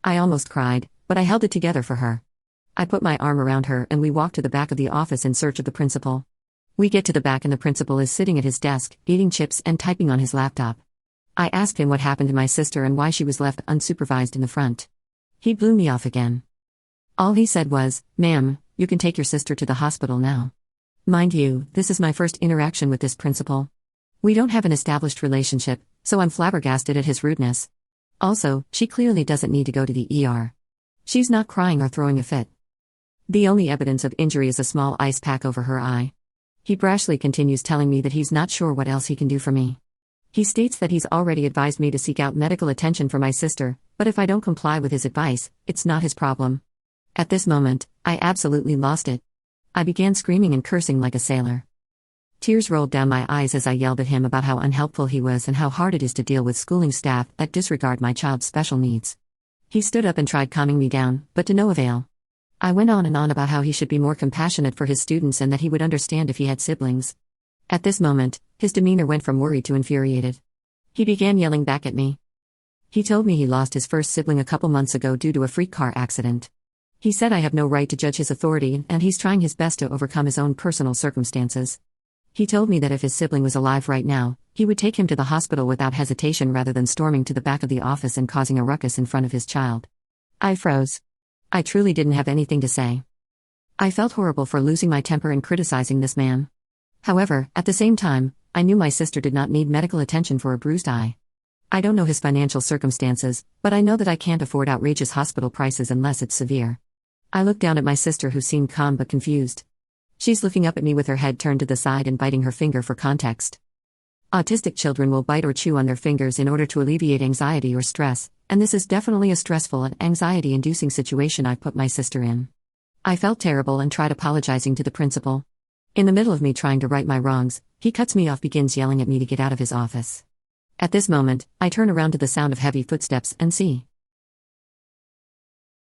I almost cried, but I held it together for her. I put my arm around her and we walked to the back of the office in search of the principal. We get to the back and the principal is sitting at his desk, eating chips and typing on his laptop. I asked him what happened to my sister and why she was left unsupervised in the front. He blew me off again. All he said was, "Ma'am, you can take your sister to the hospital now." Mind you, this is my first interaction with this principal. We don't have an established relationship, so I'm flabbergasted at his rudeness. Also, she clearly doesn't need to go to the ER. She's not crying or throwing a fit. The only evidence of injury is a small ice pack over her eye. He brashly continues telling me that he's not sure what else he can do for me. He states that he's already advised me to seek out medical attention for my sister, but if I don't comply with his advice, it's not his problem. At this moment, I absolutely lost it. I began screaming and cursing like a sailor. Tears rolled down my eyes as I yelled at him about how unhelpful he was and how hard it is to deal with schooling staff that disregard my child's special needs. He stood up and tried calming me down, but to no avail. I went on and on about how he should be more compassionate for his students and that he would understand if he had siblings. At this moment, his demeanor went from worried to infuriated. He began yelling back at me. He told me he lost his first sibling a couple months ago due to a freak car accident. He said I have no right to judge his authority and he's trying his best to overcome his own personal circumstances. He told me that if his sibling was alive right now, he would take him to the hospital without hesitation rather than storming to the back of the office and causing a ruckus in front of his child. I froze. I truly didn't have anything to say. I felt horrible for losing my temper and criticizing this man. However, at the same time, I knew my sister did not need medical attention for a bruised eye. I don't know his financial circumstances, but I know that I can't afford outrageous hospital prices unless it's severe. I looked down at my sister who seemed calm but confused. She's looking up at me with her head turned to the side and biting her finger for context. Autistic children will bite or chew on their fingers in order to alleviate anxiety or stress, and this is definitely a stressful and anxiety-inducing situation I've put my sister in. I felt terrible and tried apologizing to the principal. In the middle of me trying to right my wrongs, he cuts me off, begins yelling at me to get out of his office. At this moment, I turn around to the sound of heavy footsteps and see